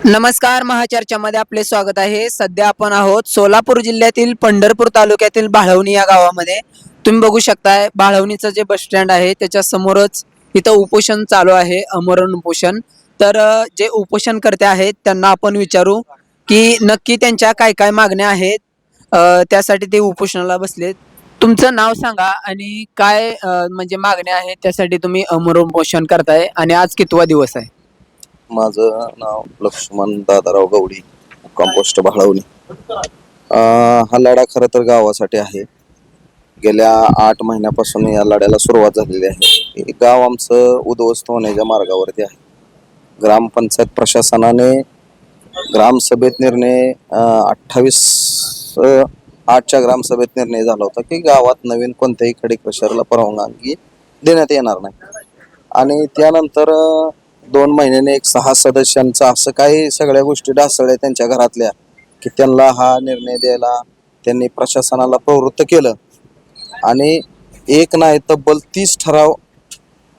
नमस्कार, महाचर्चामध्ये आपले स्वागत आहे. सध्या आपण आहोत सोलापूर जिल्ह्यातील पंढरपूर तालुक्यातील बाळवणी या गावामध्ये. तुम्ही बघू शकताय बाळवणीचं जे बस स्टँड आहे त्याच्या समोरच इथं उपोषण चालू आहे, आमरण उपोषण. तर जे उपोषणकर्ते आहेत त्यांना आपण विचारू की नक्की त्यांच्या काय काय मागण्या आहेत, त्यासाठी ते उपोषणाला बसलेत. तुमचं नाव सांगा आणि काय म्हणजे मागण्या आहेत त्यासाठी तुम्ही आमरण उपोषण करताय आणि आज कितवा दिवस आहे? माझं नाव लक्ष्मण दादाराव गवडी, कंपोस्ट भाळवणी. हा लढा खरं तर गावासाठी आहे. गेल्या 8 महिन्यापासून या लढ्याला सुरुवात झालेली आहे. हे गाव आमचं उद्ध्वस्त होण्याच्या मार्गावरती आहे. ग्रामपंचायत प्रशासनाने ग्रामसभेत निर्णय 28/8च्या ग्रामसभेत निर्णय झाला होता की गावात नवीन कोणत्याही खडी क्रशरला परवानगी देण्यात येणार नाही. आणि त्यानंतर 2 महिन्याने एक 6 सदस्यांचा असं काही सगळ्या गोष्टी ढासळल्या त्यांच्या घरातल्या की त्यांना हा निर्णय द्यायला त्यांनी प्रशासनाला प्रवृत्त केलं. आणि एक नाही तब्बल 30 ठराव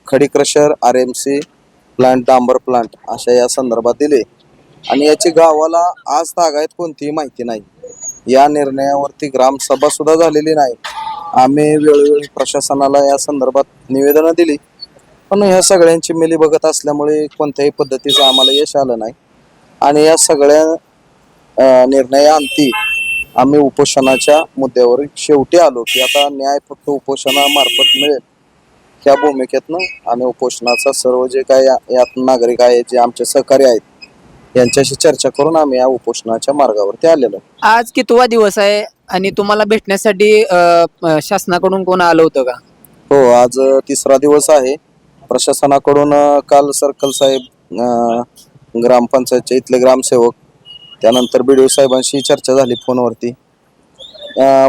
खडी क्रशर, RMC प्लांट, डांबर प्लांट अशा या संदर्भात दिले. आणि याची गावाला आज तागायत कोणतीही माहिती नाही. या निर्णयावरती ग्रामसभा सुद्धा झालेली नाही. आम्ही वेळोवेळी प्रशासनाला या संदर्भात निवेदनं दिली, पण ह्या सगळ्यांची मिलीभगत असल्यामुळे कोणत्याही पद्धतीचं आम्हाला यश आलं नाही. आणि या सगळ्या निर्णयाअंती आम्ही उपोषणाच्या मुद्द्यावर शेवटी आलो की आता न्याय फक्त उपोषणामार्फत मिळेल. त्या भूमिकेतनं आम्ही उपोषणाचा सर्व जे काही यात नागरिक आहेत, जे आमचे सहकारी आहेत, यांच्याशी चर्चा करून आम्ही या उपोषणाच्या मार्गावरती आलेलो. आज कितवा दिवस आहे आणि तुम्हाला भेटण्यासाठी शासनाकडून कोण आलं होतं का? हो, आज 3रा दिवस आहे. प्रशासनाकडून काल सर्कल साहेब, ग्रामपंचायतचे इथले ग्रामसेवक, त्यानंतर BDO साहेबांशी चर्चा झाली फोनवरती.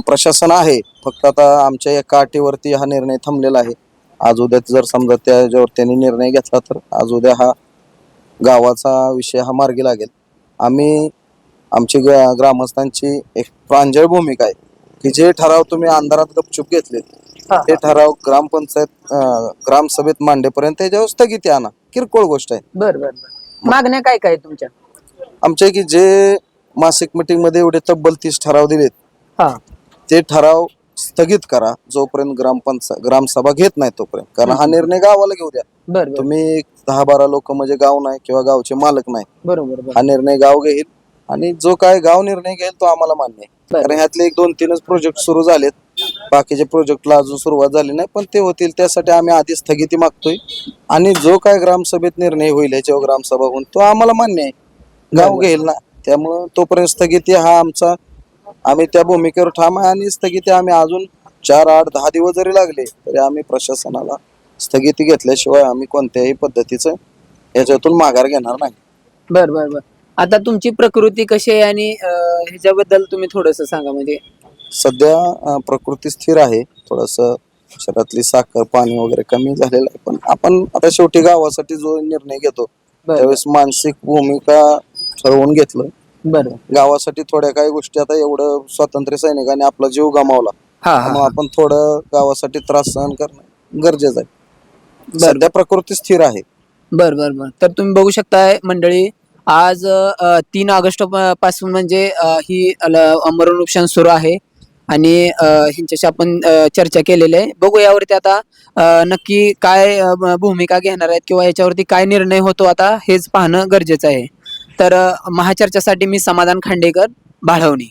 प्रशासन आहे, फक्त आता आमच्या एका अटीवरती हा निर्णय थांबलेला आहे. आज उद्या जर समजा त्याच्यावर त्यांनी निर्णय घेतला तर आज उद्या हा गावाचा विषय हा मार्गी लागेल. आम्ही आमची ग्रामस्थांची एक प्रांजळ भूमिका आहे की जे ठराव तुम्ही अंधारात गपचूप घेतले ते ठराव ग्रामपंचायत ग्रामसभेत मांडेपर्यंत त्याच्यावर स्थगिती आणा. किरकोळ गोष्ट आहे. बर बर बर मागण्या काय काय तुमच्या? आमच्या की जे मासिक मीटिंग मध्ये एवढे तब्बल 30 ठराव दिलेत, हा, ते ठराव स्थगित करा जोपर्यंत ग्रामसभा घेत नाही तोपर्यंत. कारण हा निर्णय गावाला घेऊ द्या. बर बर तुम्ही 10-12 लोक म्हणजे गाव नाही किंवा गावचे मालक नाही. बरोबर. हा निर्णय गाव घेईल आणि जो काय गाव निर्णय घेईल तो आम्हाला मान्य आहे. कारण ह्यातले 1-2-3च प्रोजेक्ट सुरू झालेत. बाकीचे प्रोजेक्टला अजून सुरुवात झाली नाही, पण ते होतील. त्यासाठी आम्ही आधी स्थगिती मागतोय आणि जो काय ग्रामसभेत निर्णय होईल याच्यावर ग्रामसभा होऊन तो आम्हाला मान्य आहे. गाव घेईल ना, त्यामुळं तोपर्यंत स्थगिती हा आमचा, आम्ही त्या भूमिकेवर ठाम आहे. आणि स्थगिती आम्ही अजून 4, 8, 10 दिवस जरी लागले तरी आम्ही प्रशासनाला स्थगिती घेतल्याशिवाय आम्ही कोणत्याही पद्धतीचं याच्यातून माघार घेणार नाही. बर बर बर आता तुमची प्रकृती कशी आहे आणि ह्याच्याबद्दल तुम्ही थोडस सांगा. म्हणजे सध्या प्रकृती स्थिर आहे. थोडस शरीरातली साखर, पाणी वगैरे कमी झालेलं आहे. पण आपण आता शेवटी गावासाठी जो निर्णय घेतो त्यावेळेस मानसिक भूमिका ठरवून घेतलं. बरं, गावासाठी थोड्या काही गोष्टी, आता एवढं स्वातंत्र्य सैनिकांनी आपला जीव गमावला, त्यामुळे आपण थोडं गावासाठी त्रास सहन करणं गरजेचं आहे. सध्या प्रकृती स्थिर आहे. बर बर बर तर तुम्ही बघू शकताय मंडळी, आज 3 ऑगस्ट पासून म्हणजे ही आमरण उपोषण सुरू आहे आणि ह्यांच्याशी आपण चर्चा केलेली आहे. बघू यावरती आता नक्की काय भूमिका घेणार आहेत किंवा याच्यावरती काय निर्णय होतो आता हेच पाहणं गरजेचं आहे. तर महाचर्चासाठी मी समाधान खांडेकर, बाळवणी.